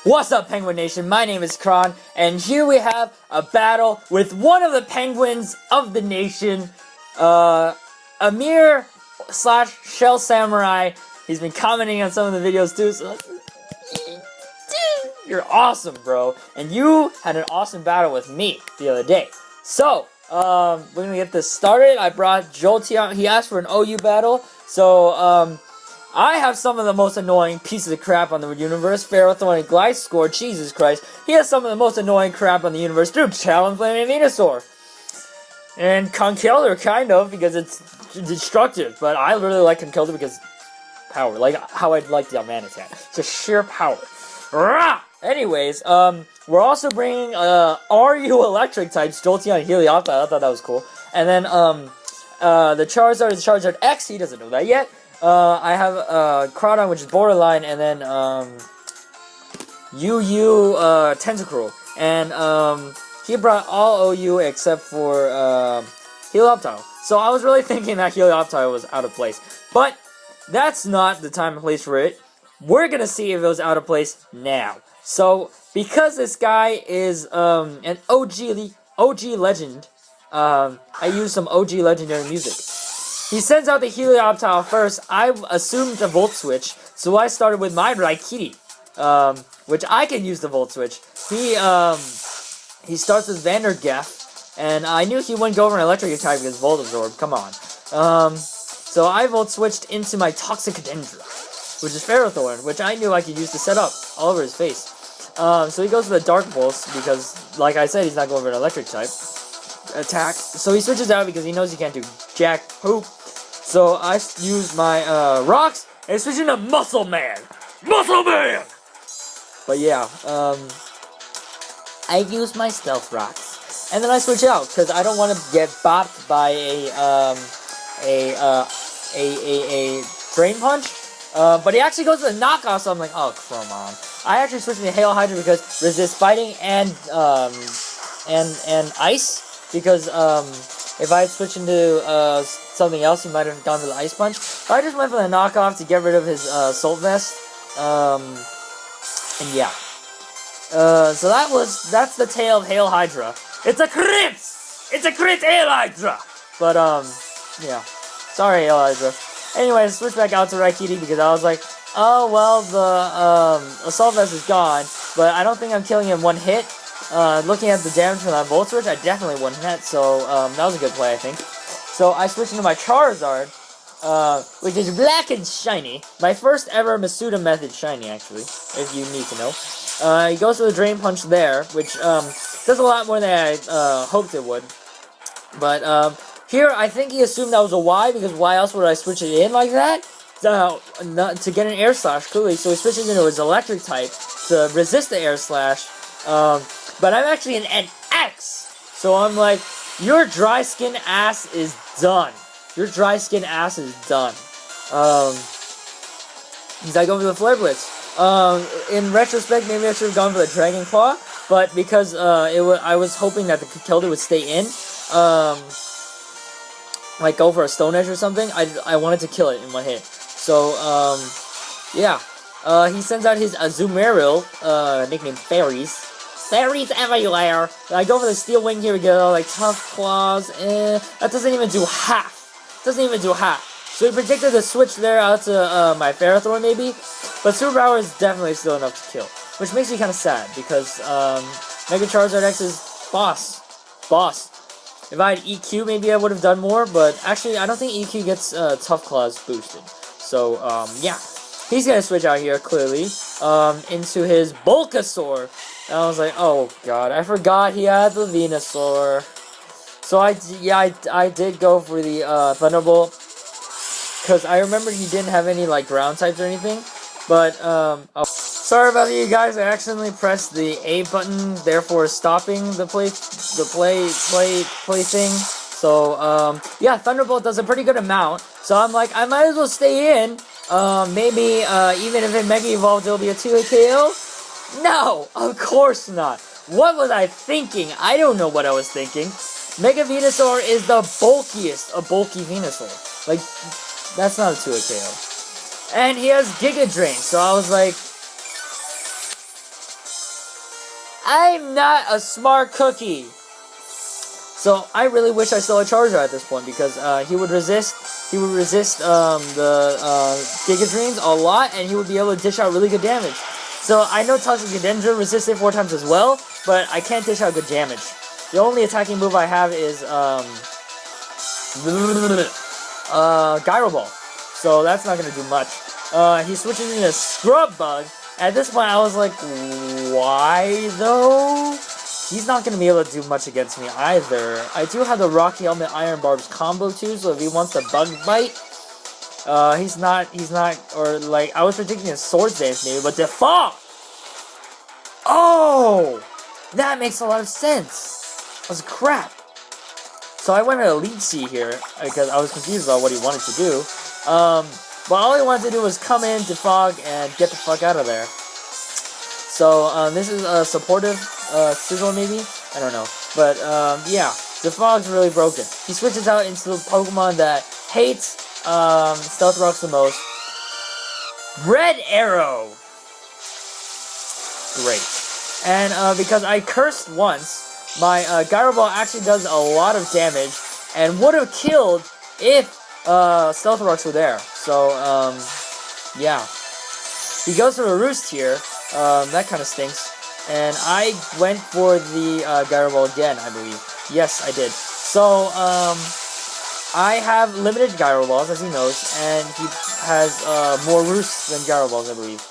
What's up, Penguin Nation? My name is Kron, and here we have a battle with one of the penguins of the nation, Aamir / Shell Samurai. He's been commenting on some of the videos too, so you're awesome, bro. And you had an awesome battle with me the other day. So, we're gonna get this started. I brought Jolteon. He asked for an OU battle, so, I have some of the most annoying pieces of crap on the universe. Ferrothorn and Gliscor, Jesus Christ. He has some of the most annoying crap on the universe too. Talonflame and Venusaur. And Conkeldurr, kind of, because it's destructive. But I really like Conkeldurr because power. Like how I'd like the Almanacan. Just sheer power. Rah! Anyways, we're also bringing, RU electric types, Jolteon and Helioptile. I thought that was cool. And then, the Charizard is Charizard X. He doesn't know that yet. I have, Crawdon, which is Borderline, and then, UU, Tentacruel. And, he brought all OU except for, Helioptile. So I was really thinking that Helioptile was out of place. But, that's not the time and place for it. We're gonna see if it was out of place now. So, because this guy is, an OG legend, I used some OG legendary music. He sends out the Helioptile first. I assumed the Volt Switch, so I started with my Raikiri, which I can use the Volt Switch. He starts with Vandergef, and I knew he wouldn't go over an electric type because Volt Absorb, come on. So I Volt Switched into my Toxic Dendra, which is Ferrothorn, which I knew I could use to set up all over his face. So he goes for the Dark Pulse, because, like I said, he's not going for an electric type attack. So he switches out because he knows he can't do jack poop. So I use my rocks and switch into Muscle Man. Muscle Man. But yeah, I use my Stealth Rocks, and then I switch out because I don't want to get bopped by a Drain Punch. But he actually goes to the knockoff, so I'm like, oh come on. I actually switched into Hail Hydra because resist fighting and ice. Because, if I had switched into, something else, he might have gone for the Ice Punch. But I just went for the knockoff to get rid of his, Salt Vest. And yeah. So that's the tale of Hail Hydra. It's a crit! It's a crit Hail Hydra! But, yeah. Sorry, Hail Hydra. Anyway, I switched back out to Raikiri because I was like, oh, well, the Assault Vest is gone, but I don't think I'm killing him one hit. Looking at the damage from that Volt Switch, I definitely wouldn't hit, so, that was a good play, I think. So, I switched into my Charizard, which is black and shiny. My first ever Masuda method shiny, actually, if you need to know. He goes for the Drain Punch there, which, does a lot more than I, hoped it would. But, here, I think he assumed that was a Y, because why else would I switch it in like that? To get an Air Slash, clearly, so he switches into his Electric type to resist the Air Slash, but I'm actually an X, so I'm like, your dry skin ass is done. Your dry skin ass is done. He's like, go for the Flare Blitz. In retrospect, maybe I should have gone for the Dragon Claw, but because I was hoping that the Conkeldurr would stay in, like go for a Stone Edge or something. I wanted to kill it in one hit. So yeah. He sends out his Azumarill, nicknamed Fairies. Fairies everywhere! I go for the Steel Wing, here we go, like Tough Claws, that doesn't even do half. Doesn't even do half. So he predicted the switch there out to, my Ferrothorn maybe, but Superpower is definitely still enough to kill. Which makes me kind of sad, because, Mega Charizard X is boss. If I had EQ, maybe I would have done more, but actually, I don't think EQ gets, Tough Claws boosted. So, yeah. He's gonna switch out here, clearly, into his Bulbasaur. And I was like, oh god, I forgot he had the Venusaur. So I did go for the, Thunderbolt. Because I remember he didn't have any, like, ground types or anything. But, oh. Sorry about you guys, I accidentally pressed the A button, therefore stopping the play thing. So, yeah, Thunderbolt does a pretty good amount. So I'm like, I might as well stay in. Maybe, even if it Mega Evolved, it'll be a 2-hit KO? No! Of course not! What was I thinking? I don't know what I was thinking. Mega Venusaur is the bulkiest of bulky Venusaur. Like, that's not a 2-hit KO. And he has Giga Drain, so I was like, I'm not a smart cookie. So I really wish I still had Charizard at this point because he would resist the Giga Drains a lot, and he would be able to dish out really good damage. So I know Toxic Ghidorah resisted 4 times as well, but I can't dish out good damage. The only attacking move I have is Gyro Ball. So that's not gonna do much. He switches into Scrub Bug. At this point, I was like, why though? He's not going to be able to do much against me either. I do have the Rocky Helmet Iron Barbs combo too, so if he wants to Bug Bite, he's not, or like, I was predicting a Swords Dance maybe, but Defog! Oh! That makes a lot of sense. That was crap. So I went to Elite Sea here, because I was confused about what he wanted to do. But all he wanted to do was come in, defog, and get the fuck out of there. So, this is a supportive Sizzle maybe? I don't know. But, yeah, Defog's really broken. He switches out into the Pokemon that hates Stealth Rocks the most. Red Arrow! Great. And, because I cursed once, my Gyro Ball actually does a lot of damage, and would have killed if Stealth Rocks were there. So, yeah. He goes for a Roost here. That kind of stinks. And I went for the Gyro Ball again, I believe. Yes, I did. So, I have limited Gyro Balls, as he knows, and he has more Roosts than Gyro Balls, I believe.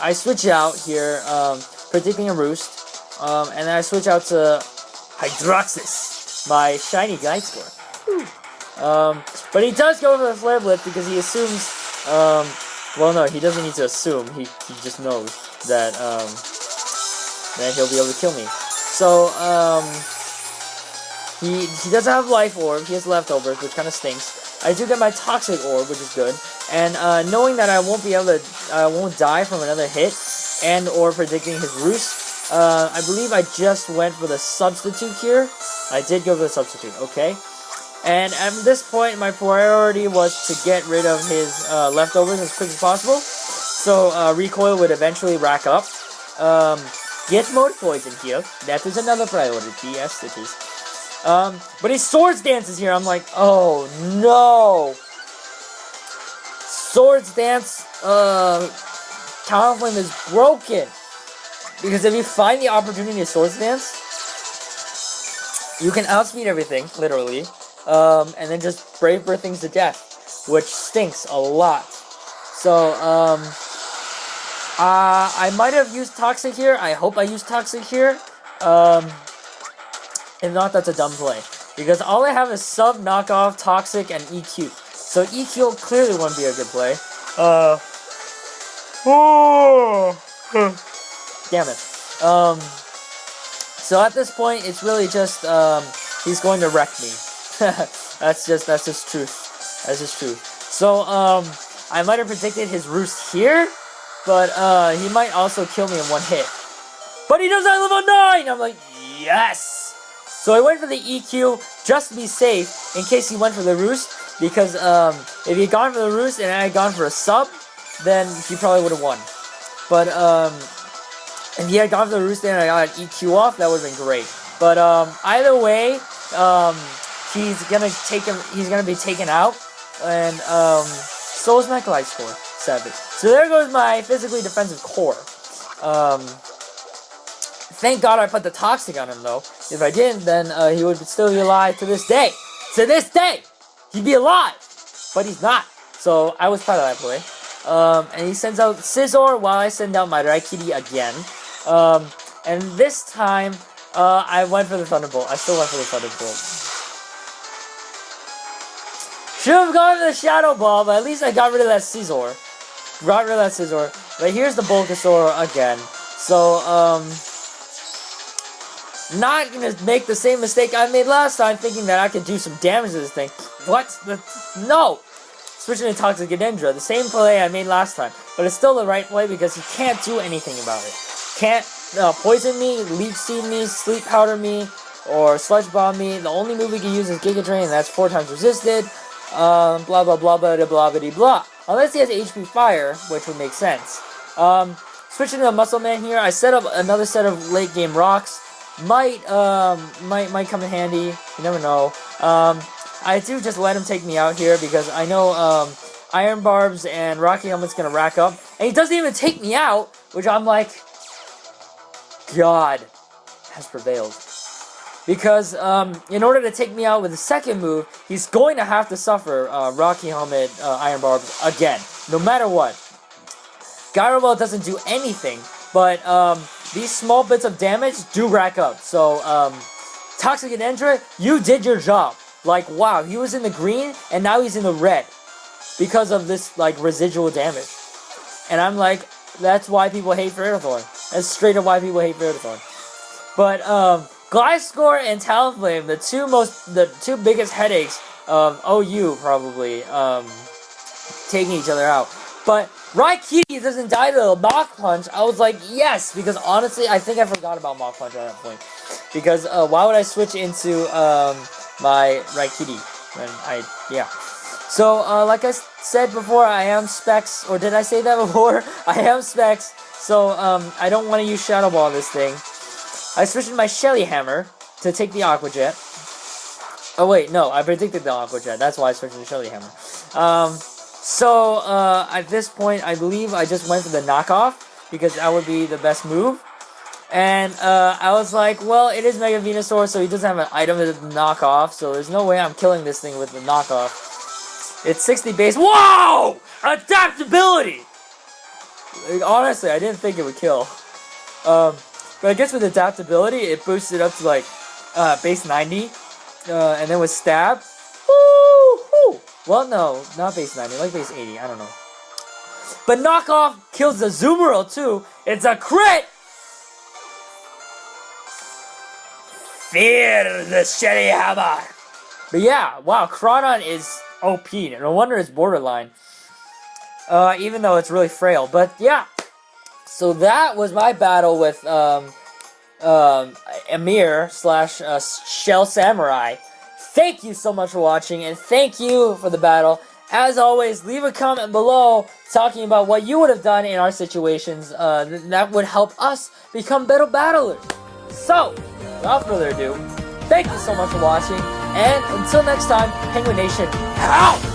I switch out here, predicting a Roost, and then I switch out to Hydroxis, my shiny Guide Score. But he does go for the Flare Blitz because he assumes, well, no, he doesn't need to assume. He just knows that that he'll be able to kill me. So he doesn't have Life Orb. He has Leftovers, which kind of stinks. I do get my Toxic Orb, which is good. And knowing that I won't die from another hit, and or predicting his Roost, I believe I just went for the Substitute here. I did go for the Substitute. Okay. And at this point, my priority was to get rid of his leftovers as quick as possible. So, recoil would eventually rack up. Get more poison here. That is another priority. Yes, it is. But his Swords Dance is here. I'm like, oh no! Swords Dance, Talonflame is broken. Because if you find the opportunity to Swords Dance, you can outspeed everything, literally. And then just Brave Bird things to death, which stinks a lot. So, I might have used Toxic here. I hope I used Toxic here. If not, that's a dumb play. Because all I have is Sub, Knockoff, Toxic, and EQ. So EQ clearly wouldn't be a good play. Damn it. So at this point, it's really just, he's going to wreck me. that's just truth. That's just truth. So, I might have predicted his Roost here, but, he might also kill me in one hit. But he does have level 9! I'm like, yes! So I went for the EQ just to be safe, in case he went for the Roost, because, if he had gone for the Roost and I had gone for a Sub, then he probably would have won. But, if he had gone for the Roost and I got an EQ off, that would have been great. But, either way, he's gonna be taken out, and so is my Glide Score, sadly. So there goes my physically defensive core. Thank God I put the Toxic on him though. If I didn't, then he would still be alive to this day. To this day, he'd be alive, but he's not. So I was proud of that play. And he sends out Scizor while I send out my Raikiri again. And this time, I went for the Thunderbolt. I still went for the Thunderbolt. Should have gone for the Shadow Ball, but at least I got rid of that Scizor. But here's the Bulbasaur again. So, not gonna make the same mistake I made last time, thinking that I could do some damage to this thing. What? No! Switching to Toxic Ghidorah, the same play I made last time. But it's still the right play because he can't do anything about it. Can't poison me, Leech Seed me, Sleep Powder me, or Sludge Bomb me. The only move we can use is Giga Drain, and that's 4 times resisted. Blah blah blah blah blah blah blah blah. Unless he has HP Fire, which would make sense. switching to a Muscle Man here. I set up another set of late game rocks. Might come in handy. You never know. I do just let him take me out here because I know Iron Barbs and Rocky Helmet's gonna rack up, and he doesn't even take me out, which I'm like, God has prevailed. Because in order to take me out with the second move, he's going to have to suffer Rocky Helmet, Iron Barbs again, no matter what. Gyro Ball doesn't do anything, but these small bits of damage do rack up. So, Toxic Adendra, you did your job. Like, wow, he was in the green, and now he's in the red. Because of this, like, residual damage. And I'm like, that's why people hate Ferrothorn. That's straight up why people hate Ferrothorn. But, Gliscor and Talonflame, the two biggest headaches of OU, probably, taking each other out. But Raikiki doesn't die to the Mach Punch. I was like, yes, because honestly, I think I forgot about Mach Punch at that point. Because, why would I switch into, my Raikiki? Yeah. So, like I said before, I am Specs, or did I say that before? I am Specs, so, I don't want to use Shadow Ball on this thing. I switched to my Shelly Hammer to take the Aqua Jet. Oh wait, no, I predicted the Aqua Jet, that's why I switched to the Shelly Hammer. At this point, I believe I just went for the knockoff, because that would be the best move. And, I was like, well, it is Mega Venusaur, so he doesn't have an item to knock off, so there's no way I'm killing this thing with the knockoff. It's 60 base. Whoa! Adaptability! Like, honestly, I didn't think it would kill. But I guess with adaptability, it boosted up to, like, base 90. And then with stab. Woo! Well, no, not base 90, like base 80, I don't know. But knockoff kills the Azumarill, too. It's a crit! Fear the Shelly Hammer! But yeah, wow, Crawdon is OP. No wonder it's borderline. Even though it's really frail. But yeah. So that was my battle with Aamir / Shell Samurai. Thank you so much for watching, and thank you for the battle. As always, leave a comment below talking about what you would have done in our situations. That would help us become better battlers. So, without further ado, thank you so much for watching, and until next time, Penguin Nation, out!